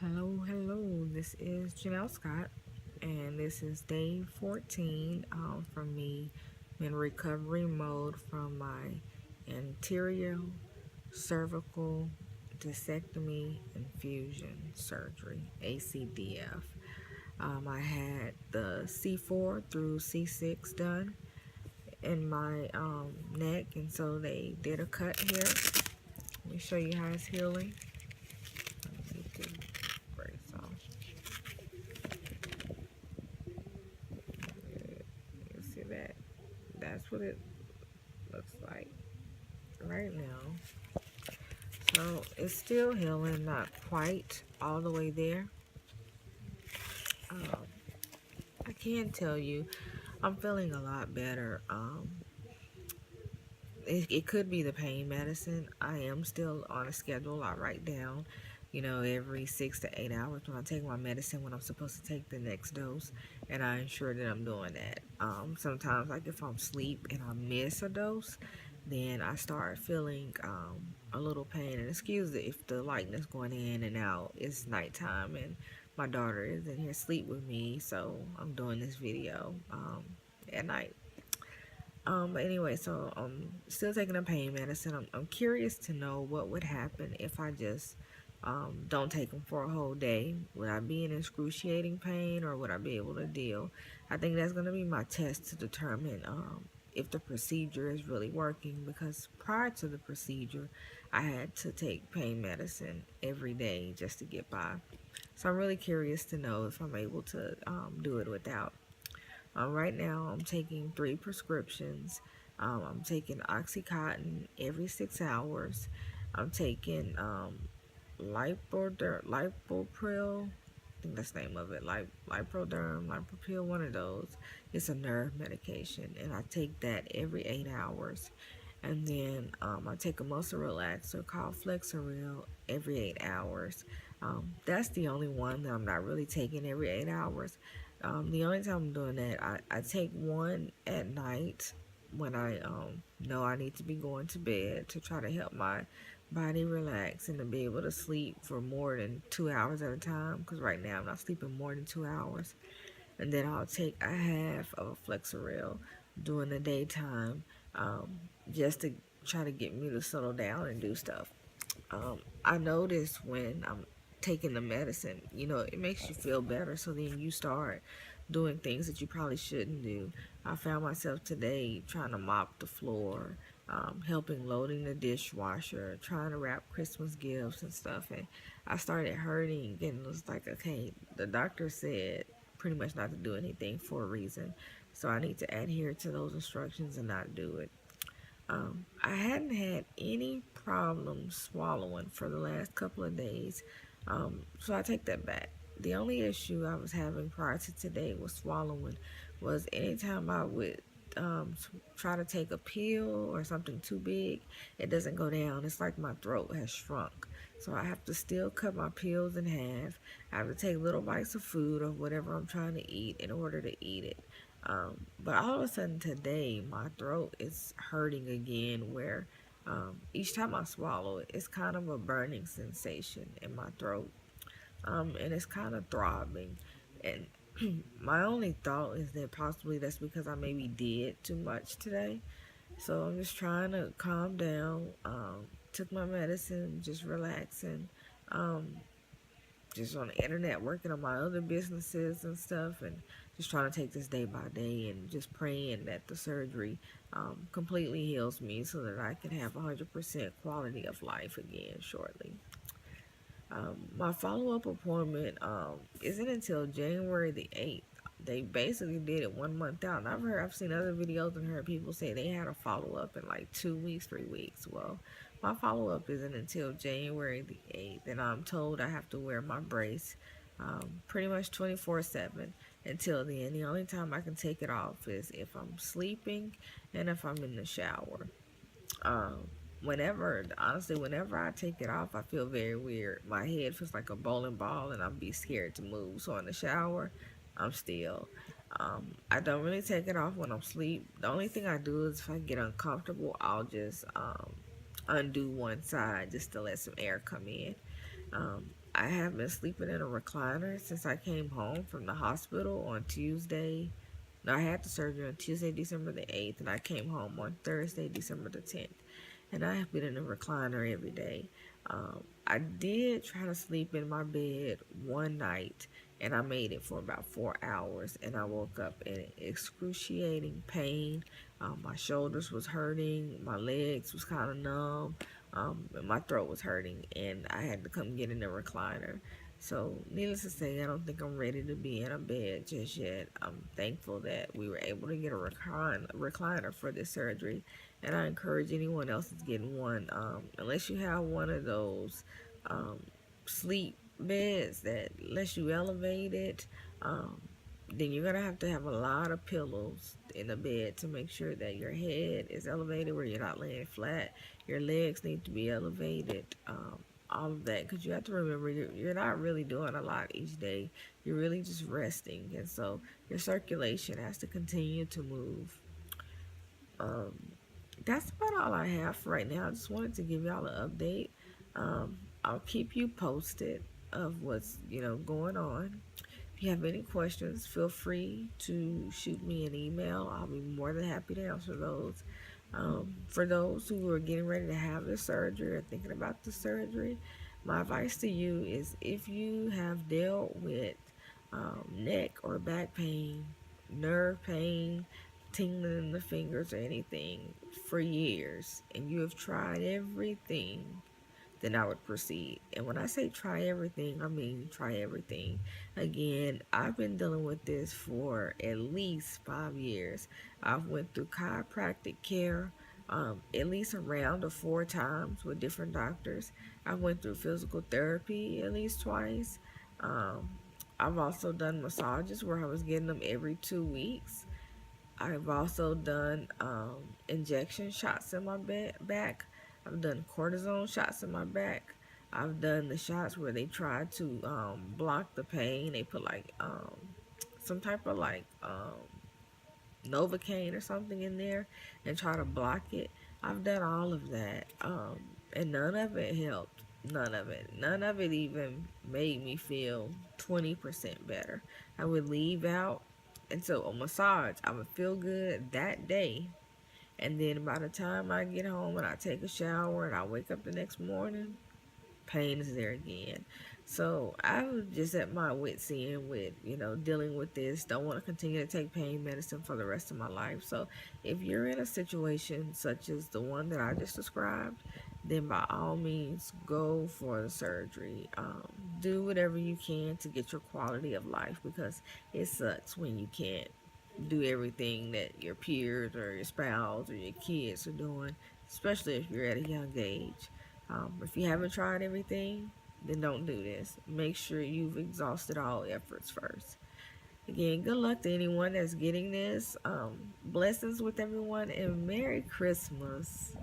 Hello. This is Janelle Scott, and this is day 14 from me in recovery mode from my anterior cervical discectomy infusion surgery, ACDF. I had the C4 through C6 done in my neck, and so they did a cut here. Let me show you how it's healing. Let me get the brace off. You see that? That's what it looks like right now. So it's still healing, not quite all the way there. Um, I can tell you, I'm feeling a lot better. It could be the pain medicine. I am still on a schedule. I write down, every 6 to 8 hours when I take my medicine when I'm supposed to take the next dose, and I ensure that I'm doing that. Sometimes, like if I'm asleep and I miss a dose, then I start feeling a little pain. And excuse it if the lighting going in and out. It's nighttime, and my daughter is in here asleep with me, so I'm doing this video at night. But anyway, so I'm still taking a pain medicine. I'm curious to know what would happen if I just don't take them for a whole day. Would I be in excruciating pain, or would I be able to deal? I think that's going to be my test to determine if the procedure is really working, because prior to the procedure, I had to take pain medicine every day just to get by. So I'm really curious to know if I'm able to do it without. Right now, I'm taking 3 prescriptions. I'm taking Oxycontin every 6 hours. I'm taking Lipopril. I think that's the name of it. Lipoderm, Lipopil, one of those. It's a nerve medication, and I take that every 8 hours. And then I take a muscle relaxer called Flexeril every 8 hours. That's the only one that I'm not really taking every 8 hours. The only time I'm doing that, I take one at night when I know I need to be going to bed to try to help my body relax and to be able to sleep for more than 2 hours at a time. Because right now I'm not sleeping more than 2 hours. And then I'll take a half of a Flexeril during the daytime, um, just to try to get me to settle down and do stuff. I notice when I'm taking the medicine, it makes you feel better. So then you start doing things that you probably shouldn't do. I found myself today trying to mop the floor, helping loading the dishwasher, trying to wrap Christmas gifts and stuff. And I started hurting, and it was like, okay, the doctor said pretty much not to do anything for a reason. So I need to adhere to those instructions and not do it. I hadn't had any problems swallowing for the last couple of days, so I take that back. The only issue I was having prior to today was swallowing. Was anytime I would try to take a pill or something too big, it doesn't go down. It's like my throat has shrunk. So I have to still cut my pills in half. I have to take little bites of food or whatever I'm trying to eat in order to eat it. But all of a sudden today, my throat is hurting again, where each time I swallow it, it's kind of a burning sensation in my throat. And it's kind of throbbing. And my only thought is that possibly that's because I maybe did too much today. So I'm just trying to calm down. Took my medicine, just relaxing. Um, just on the internet working on my other businesses and stuff, and just trying to take this day by day and just praying that the surgery completely heals me so that I can have 100% quality of life again shortly. My follow-up appointment isn't until January the 8th. They basically did it 1 month out, and I've seen other videos and heard people say they had a follow-up in like 2 weeks, 3 weeks. Well, my follow-up isn't until January the 8th, and I'm told I have to wear my brace pretty much 24/7 until then. The only time I can take it off is if I'm sleeping and if I'm in the shower. Um, whenever I take it off, I feel very weird. My head feels like a bowling ball, and I'm be scared to move. So in the shower, I'm still. I don't really take it off when I'm asleep. The only thing I do is if I get uncomfortable, I'll just undo one side just to let some air come in. Um, I have been sleeping in a recliner since I came home from the hospital on Tuesday. No, I had the surgery on Tuesday, December the 8th, and I came home on Thursday, December the 10th. And I have been in a recliner every day. I did try to sleep in my bed one night, and I made it for about 4 hours, and I woke up in excruciating pain. My shoulders was hurting, my legs was kind of numb, and my throat was hurting, and I had to come get in the recliner. So, needless to say, I don't think I'm ready to be in a bed just yet. I'm thankful that we were able to get a recliner for this surgery, and I encourage anyone else that's getting one, unless you have one of those um, sleep beds that lets you elevate it, um, then you're gonna have to have a lot of pillows in the bed to make sure that your head is elevated where you're not laying flat. Your legs need to be elevated. All of that, because you have to remember you're not really doing a lot each day. You're really just resting, and so your circulation has to continue to move. Um, that's about all I have for right now. I just wanted to give y'all an update. I'll keep you posted of what's going on. If you have any questions, feel free to shoot me an email. I'll be more than happy to answer those. For those who are getting ready to have the surgery or thinking about the surgery, my advice to you is if you have dealt with neck or back pain, nerve pain, tingling in the fingers, or anything for years, and you have tried everything, then I would proceed. And when I say try everything, I mean try everything. Again, I've been dealing with this for at least 5 years. I've went through chiropractic care at least around or 4 times with different doctors. I went through physical therapy at least twice. Um, I've also done massages where I was getting them every 2 weeks. I've also done injection shots in my back. I've done cortisone shots in my back. I've done the shots where they try to block the pain. They put like some type of like Novocaine or something in there and try to block it. I've done all of that, and none of it helped. None of it. None of it even made me feel 20% better. I would leave out, and so a massage, I would feel good that day, and then by the time I get home and I take a shower and I wake up the next morning, pain is there again. So I was just at my wit's end with, dealing with this. Don't want to continue to take pain medicine for the rest of my life. So if you're in a situation such as the one that I just described, then by all means go for the surgery. Do whatever you can to get your quality of life, because it sucks when you can't do everything that your peers or your spouse or your kids are doing, especially if you're at a young age. If you haven't tried everything, then don't do this. Make sure you've exhausted all efforts first. Again, good luck to anyone that's getting this. Blessings with everyone, and Merry Christmas.